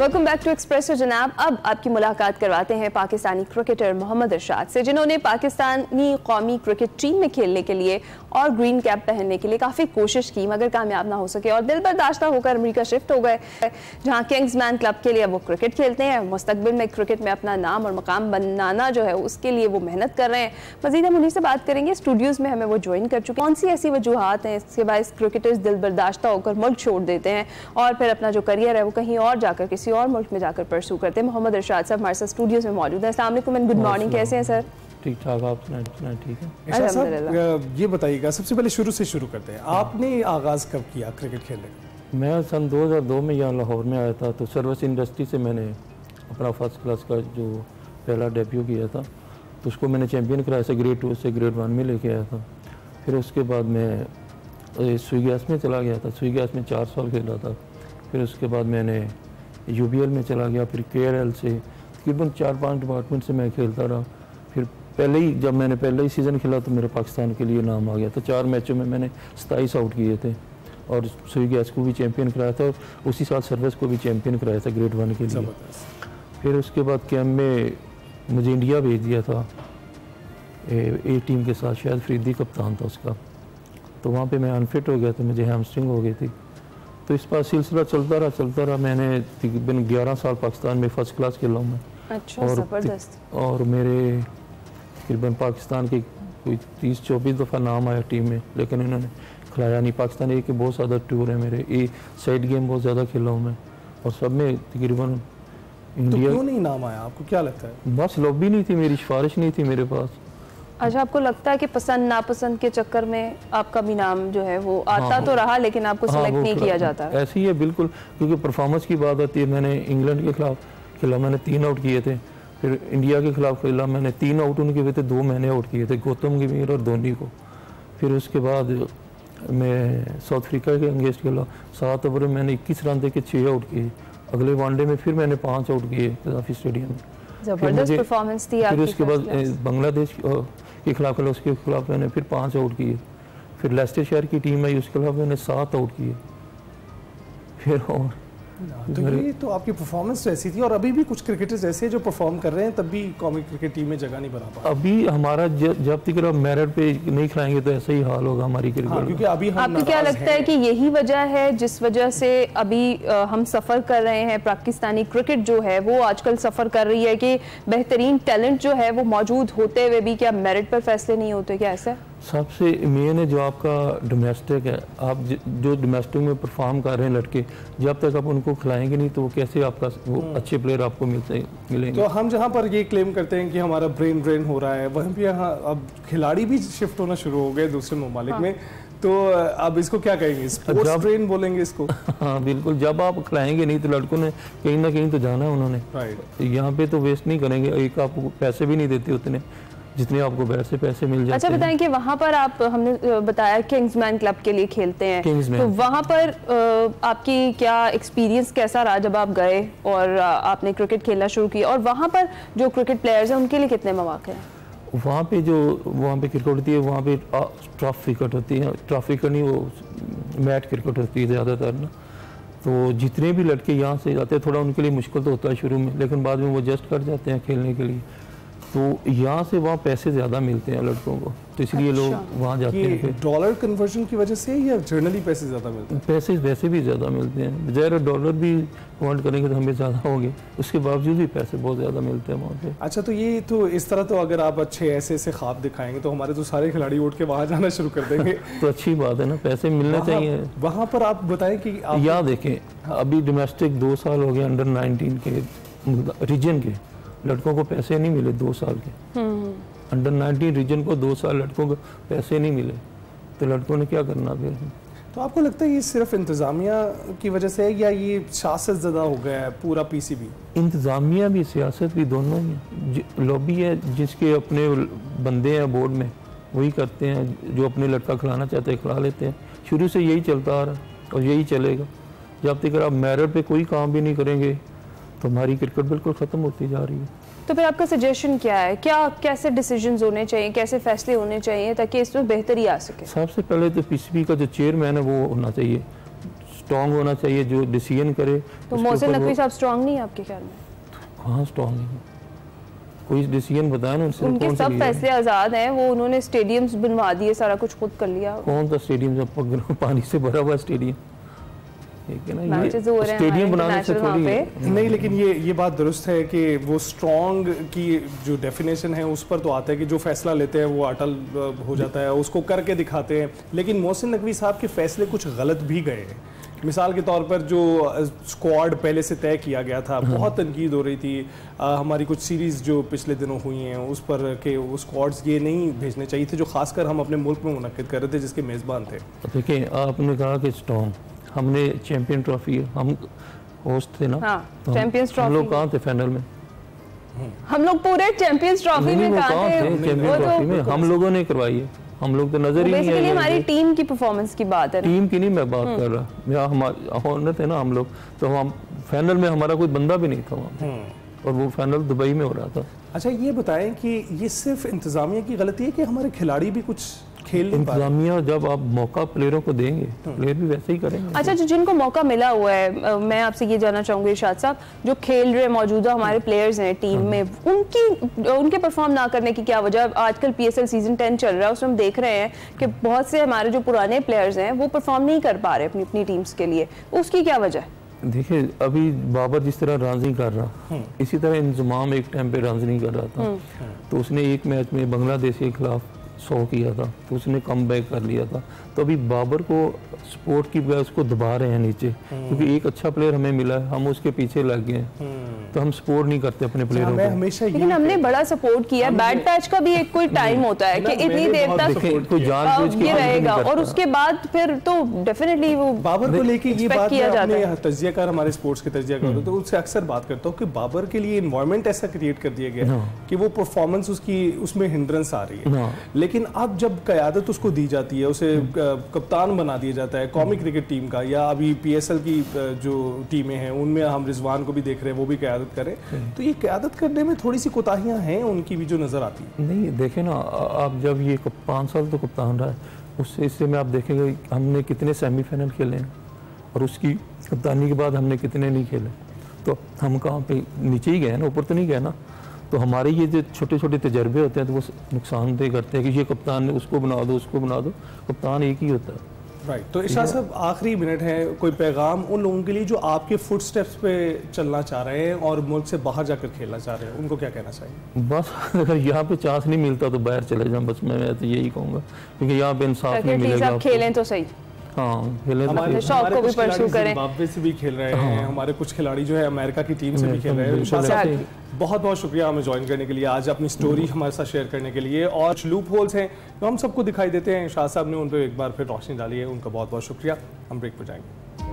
Welcome back to espresso जनाब। अब आपकी मुलाकात करवाते हैं पाकिस्तानी क्रिकेटर मोहम्मद इरशाद से, जिन्होंने पाकिस्तानी कौमी क्रिकेट टीम में खेलने के लिए और ग्रीन कैप पहनने के लिए काफ़ी कोशिश की, मगर कामयाब ना हो सके और दिल बर्दाश्त होकर अमेरिका शिफ्ट हो गए, जहां किंग्समैन क्लब के लिए वो क्रिकेट खेलते हैं। मुस्तकबिल में क्रिकेट में अपना नाम और मकाम बनाना जो है उसके लिए वो मेहनत कर रहे हैं। मज़ीद हम उन्हीं से बात करेंगे। स्टूडियोज़ में हमें वो ज्वाइन कर चुके हैं। कौन सी ऐसी वजूहत हैं इसके बायस क्रिकेटर्स दिल बर्दाश्त होकर मुल्क छोड़ देते हैं और फिर अपना जो करियर है वो कहीं और जाकर किसी और मुल्क में जाकर परसू करते हैं। मोहम्मद इरशाद साहब हमारे साथ स्टूडियोज़ में मौजूद हैं। अस्सलाम वालेकुम एंड गुड मॉर्निंग। कैसे हैं सर? ठीक ठाक, आप सुनाएं? ठीक है इरशाद साहब, ये बताइएगा सबसे पहले शुरू से शुरू करते हैं, आपने आगाज़ कब किया क्रिकेट खेलने का? मैं सन 2002 में यहाँ लाहौर में आया था, तो सर्विस इंडस्ट्री से मैंने अपना फर्स्ट क्लास का जो पहला डेब्यू किया था, तो उसको मैंने चैम्पियन कराया से ग्रेड 2 से ग्रेड 1 में लेके आया था। फिर उसके बाद मैं सुई गैस में चला गया था, सुई गैस में 4 साल खेला था। फिर उसके बाद मैंने UBL में चला गया, फिर KRL से तकरीबन 4-5 डिपार्टमेंट से मैं खेलता रहा। फिर जब मैंने पहले ही सीज़न खेला तो मेरे पाकिस्तान के लिए नाम आ गया था। 4 मैचों में मैंने 27 आउट किए थे और सुई गैस को भी चैम्पियन कराया था और उसी साल सर्विस को भी चैम्पियन कराया था ग्रेड 1 के लिए। फिर उसके बाद कैम्प में मुझे इंडिया भेज दिया था ए टीम के साथ, शायद फरीदी कप्तान था उसका, तो वहाँ पे मैं अनफिट हो गया था, मुझे हैमस्ट्रिंग हो गई थी। तो इस पर सिलसिला चलता रहा। मैंने तकरीबन 11 साल पाकिस्तान में फ़र्स्ट क्लास खेला हूँ मैं। अच्छा, ज़बरदस्त। और मेरे तकरीबन पाकिस्तान के कोई 30-24 दफ़ा नाम आया टीम में, लेकिन इन्होंने खिलाया नहीं। पाकिस्तान के बहुत ज़्यादा टूर है मेरे, साइड गेम बहुत ज़्यादा खेला हूँ मैं और सब में तकरीबन इंडिया। तो क्यों नहीं नाम आया, आपको क्या लगता है? बस लॉबी नहीं थी मेरी, सिफारिश नहीं थी मेरे पास। अच्छा, आपको लगता है कि पसंद नापसंद के चक्कर में आपका भी नाम जो है वो आता तो रहा लेकिन आपको सिलेक्ट नहीं किया जाता? ऐसे ही है बिल्कुल, क्योंकि परफॉर्मेंस की बात आती है। मैंने इंग्लैंड के खिलाफ खेला, मैंने 3 आउट किए थे। फिर इंडिया के खिलाफ खेला, मैंने 3 आउट उनके हुए थे, 2 मैंने आउट किए थे, गौतम गंभीर और धोनी को। फिर उसके बाद मैं साउथ अफ्रीका के अगेंस्ट खेला, 7 ओवर में मैंने 21 रन दे के 6 आउट किए। अगले वनडे में फिर मैंने 5 आउट किए कज़ाफ़ी स्टेडियम में। जबरदस्त परफॉर्मेंस थी आपकी। फिर उसके बाद बांग्लादेश के खिलाफ खेला, उसके खिलाफ मैंने फिर 5 आउट किए। फिर लेस्टर शहर की टीम आई, उसके खिलाफ मैंने 7 आउट किए। फिर और तो ये तो आपकी परफॉर्मेंस ऐसी थी। और अभी भी कुछ क्रिकेटर्स ऐसे हैं जो परफॉर्म कर रहे हैं, तब भी कौमी क्रिकेट टीम में जगह नहीं बना पा। अभी हमारा जब तक आप मेरिट पे नहीं खिलाएंगे तो ऐसा ही हाल होगा हमारी क्रिकेट। क्योंकि अभी आपको क्या लगता है कि यही वजह है जिस वजह से अभी हम सफ़र कर रहे हैं? पाकिस्तानी क्रिकेट जो है वो आजकल सफ़र कर रही है कि बेहतरीन टैलेंट जो है वो मौजूद होते हुए भी क्या मेरिट पर फैसले नहीं होते? क्या ऐसा? सबसे मेन है जो आपका डोमेस्टिक है, आप जो डोमेस्टिक में परफॉर्म कर रहे हैं लड़के, जब तक आप उनको खिलाएंगे नहीं तो वो कैसे आपका वो अच्छे प्लेयर आपको मिलेंगे। तो हम जहाँ पर ये क्लेम करते हैं कि हमारा ब्रेन ड्रेन हो रहा है, वहीं पे यहाँ अब खिलाड़ी भी शिफ्ट होना शुरू हो गए दूसरे ममालिक में, तो अब इसको क्या कहेंगे? स्पोर्ट्स ब्रेन बोलेंगे इसको? हाँ बिल्कुल, जब आप खिलाएंगे नहीं तो लड़कों ने कहीं ना कहीं तो जाना है उन्होंने। राइट, यहाँ पे तो वेस्ट नहीं करेंगे, एक आपको पैसे भी नहीं देते उतने जितने आपको बैट से पैसे मिल जाते हैं। अच्छा बताएं कि वहाँ पर आप, हमने बताया किंग्समैन क्लब के लिए खेलते हैं, तो वहाँ पर आपकी क्या एक्सपीरियंस कैसा रहा जब आप गए और आपने क्रिकेट खेलना शुरू किया? और वहाँ पर जो क्रिकेट प्लेयर्स हैं उनके लिए कितने मौके हैं? वहाँ पे क्रिकेट होती है, वहाँ पे ट्रफ क्रिकेट होती है, ट्रफ क्रिकेट नहीं, वो मैट क्रिकेट होती है ज़्यादातर ना। तो जितने भी लड़के यहाँ से जाते हैं, थोड़ा उनके लिए मुश्किल तो होता है शुरू में, लेकिन बाद में वो एडजस्ट कर जाते हैं खेलने के लिए। तो यहाँ से वहाँ पैसे ज़्यादा मिलते हैं लड़कों को, तो इसलिए लोग वहाँ जाते हैं। डॉलर कन्वर्जन की वजह से या जनरली पैसे ज़्यादा मिलते हैं? पैसे वैसे भी ज़्यादा मिलते हैं, बजाय डॉलर भी कमांड करेंगे तो हमें ज़्यादा होंगे, उसके बावजूद भी पैसे बहुत ज़्यादा मिलते हैं वहाँ पे। अच्छा, तो ये तो इस तरह तो अगर आप अच्छे ऐसे ख्वाब दिखाएंगे तो हमारे तो सारे खिलाड़ी उठ के वहाँ जाना शुरू कर देंगे। तो अच्छी बात है ना, पैसे मिलने चाहिए। वहाँ पर आप बताएं कि यहाँ देखें, अभी डोमेस्टिक 2 साल हो गए अंडर 19 के रीजन के लड़कों को पैसे नहीं मिले 2 साल के। अंडर 19 रीजन को 2 साल लड़कों को पैसे नहीं मिले, तो लड़कों ने क्या करना फिर? तो आपको लगता है ये सिर्फ इंतज़ामिया की वजह से है या ये सियासत ज़्यादा हो गया है पूरा PCB? इंतज़ामिया भी सियासत भी दोनों ही। लॉबी है जिसके अपने बंदे हैं बोर्ड में, वही करते हैं, जो अपने लड़का खिलाना चाहते हैं खिला लेते हैं। शुरू से यही चलता आ रहा है और यही चलेगा। जब तक आप मेरिट पे कोई काम भी नहीं करेंगे तो हमारी क्रिकेट बिल्कुल ख़त्म होती जा रही है। तो फिर आपका सजेशन क्या है? कैसे डिसीजंस होने चाहिए, कैसे फैसले होने चाहिए ताकि इसमें बेहतरी आ सके? सबसे पहले तो PCB का जो चेयरमैन है वो होना चाहिए स्ट्रॉन्ग होना चाहिए, जो डिसीजन करे। तो मोहसिन नकवी साहब स्ट्रॉन्ग नहीं है आपके ख्याल में? हाँ स्ट्रॉन्ग है, कोई डिसीजन बताया ना उनसे। उनके सब फैसले आज़ाद हैं, वो उन्होंने स्टेडियम्स बनवा दिए, सारा कुछ खुद कर लिया। कौन सा स्टेडियम, जब पानी से भरा हुआ स्टेडियम, ठीक है ना, ये स्टेडियम बनाने से थोड़ी नहीं। लेकिन ये बात दुरुस्त है कि वो स्ट्रॉन्ग की जो डेफिनेशन है उस पर तो आता है कि जो फैसला लेते हैं वो अटल हो जाता है, उसको करके दिखाते हैं। लेकिन मोहसिन नकवी साहब के फैसले कुछ गलत भी गए हैं। मिसाल के तौर पर जो स्क्वाड पहले से तय किया गया था, बहुत तनकीद हो रही थी। हमारी कुछ सीरीज़ जो पिछले दिनों हुई हैं उस पर के वो स्क्वाड्स ये नहीं भेजने चाहिए थे जो खासकर हम अपने मुल्क में मुनक्किद कर रहे थे, जिसके मेज़बान थे। देखिए आपने कहा कि स्ट्रॉन्ग, हमने चैंपियन ट्रॉफी, हम होस्ट थे ना, हाँ, चैंपियंस ट्रॉफी हम लोग कहाँ थे फाइनल में? हम लोग पूरे चैंपियंस ट्रॉफी में कहाँ थे? चैंपियन ट्रॉफी में हम लोगों ने करवाई है, हम लोग तो नजर ही नहीं आए। हमारी टीम की परफॉर्मेंस की बात है, टीम की नहीं मैं बात कर रहा, यहाँ हमारे थे ना हम लोग, तो हम फाइनल में हमारा कोई बंदा भी नहीं था वहाँ, और वो फाइनल दुबई में हो रहा था। अच्छा ये बताएं कि ये सिर्फ इंतजामिया की गलती है कि हमारे खिलाड़ी भी कुछ खेल नहीं पा रहे? इंतजामिया जब आप मौका प्लेयरों को देंगे, प्लेयर भी वैसे ही करेंगे। अच्छा, जो जिनको मौका मिला हुआ है, मैं आपसे ये जानना चाहूंगी इरशाद साहब, जो खेल रहे मौजूदा हमारे प्लेयर्स हैं टीम में, उनके परफॉर्म ना करने की क्या वजह? आजकल PSL सीजन 10 चल रहा है, उसमें हम देख रहे हैं कि बहुत से हमारे जो पुराने प्लेयर्स हैं वो परफॉर्म नहीं कर पा रहे अपनी टीम्स के लिए, उसकी क्या वजह है? देखिए अभी बाबर जिस तरह रन्स नहीं कर रहा, इसी तरह इंजमाम एक टाइम पे रन्स नहीं कर रहा था, तो उसने एक मैच में बांग्लादेश के खिलाफ 100 किया था, तो उसने कम बैक कर लिया था। तो अभी बाबर को सपोर्ट की बजाय उसको दबा रहे हैं नीचे, क्योंकि एक अच्छा प्लेयर हमें मिला है, हम उसके पीछे लग गए, तो हम सपोर्ट नहीं करते अपने प्लेयरों को। हमेशा लेकिन हमने बड़ा सपोर्ट किया। बैड पैच का भी एक कोई टाइम होता है कि इतनी देर तक ये रहेगा, और उसके बाद फिर तो डेफिनेटली वो बाबर को लेके ये बात अपने तज्जियाकार हमारे स्पोर्ट्स के तज्जियाकार होते हैं, उनसे अक्सर बात करता हूँ कि बाबर के लिए एनवायरनमेंट ऐसा क्रिएट कर दिया गया कि वो परफॉर्मेंस उसकी उसमें हिंड्रेंस आ रही है। लेकिन अब जब क़यादत उसको दी जाती है, उसे कप्तान बना दिया जाता है कौमी क्रिकेट टीम का, या अभी PSL की जो टीमें हैं उनमें हम रिजवान को भी देख रहे हैं, वो भी क़यादत करें, तो ये क़यादत करने में थोड़ी सी कोताहियां हैं उनकी भी जो नजर आती है। नहीं देखे ना आप, जब ये 5 साल तो कप्तान रहा है, उससे इससे में आप देखेंगे हमने कितने सेमीफाइनल खेले हैं, और उसकी कप्तानी के बाद हमने कितने नहीं खेले, तो हम कहाँ पे नीचे ही गए ना, ऊपर तो नहीं गए ना। तो हमारे ये जो छोटे छोटे तजर्बे होते हैं तो वो नुकसानदेह करते हैं कि ये कप्तान ने उसको बना दो, उसको बना दो, कप्तान एक ही होता है। राइट। तो इरशाद साहब आखिरी मिनट है, कोई पैगाम उन लोगों के लिए जो आपके फुट स्टेप्स पे चलना चाह रहे हैं और मुल्क से बाहर जाकर खेलना चाह रहे हैं, उनको क्या कहना चाहिए? बस अगर यहाँ पे चांस नहीं मिलता तो बाहर चले जाएं, बस मैं तो यही कहूँगा, क्योंकि यहाँ पे इंसाफ नहीं मिलेगा। खेलें तो सही, हाँ खेलें, हमारे कुछ खिलाड़ी जिम्बाब्वे से भी खेल रहे हैं, हमारे कुछ खिलाड़ी जो है अमेरिका की टीम से भी खेल रहे हैं। बहुत बहुत शुक्रिया हमें ज्वाइन करने के लिए, आज अपनी स्टोरी हमारे साथ शेयर करने के लिए, और लूप होल्स हैं जो हम सबको दिखाई देते हैं, शाह साहब ने उन पर एक बार फिर रोशनी डाली है, उनका बहुत बहुत शुक्रिया। हम ब्रेक पर जाएंगे।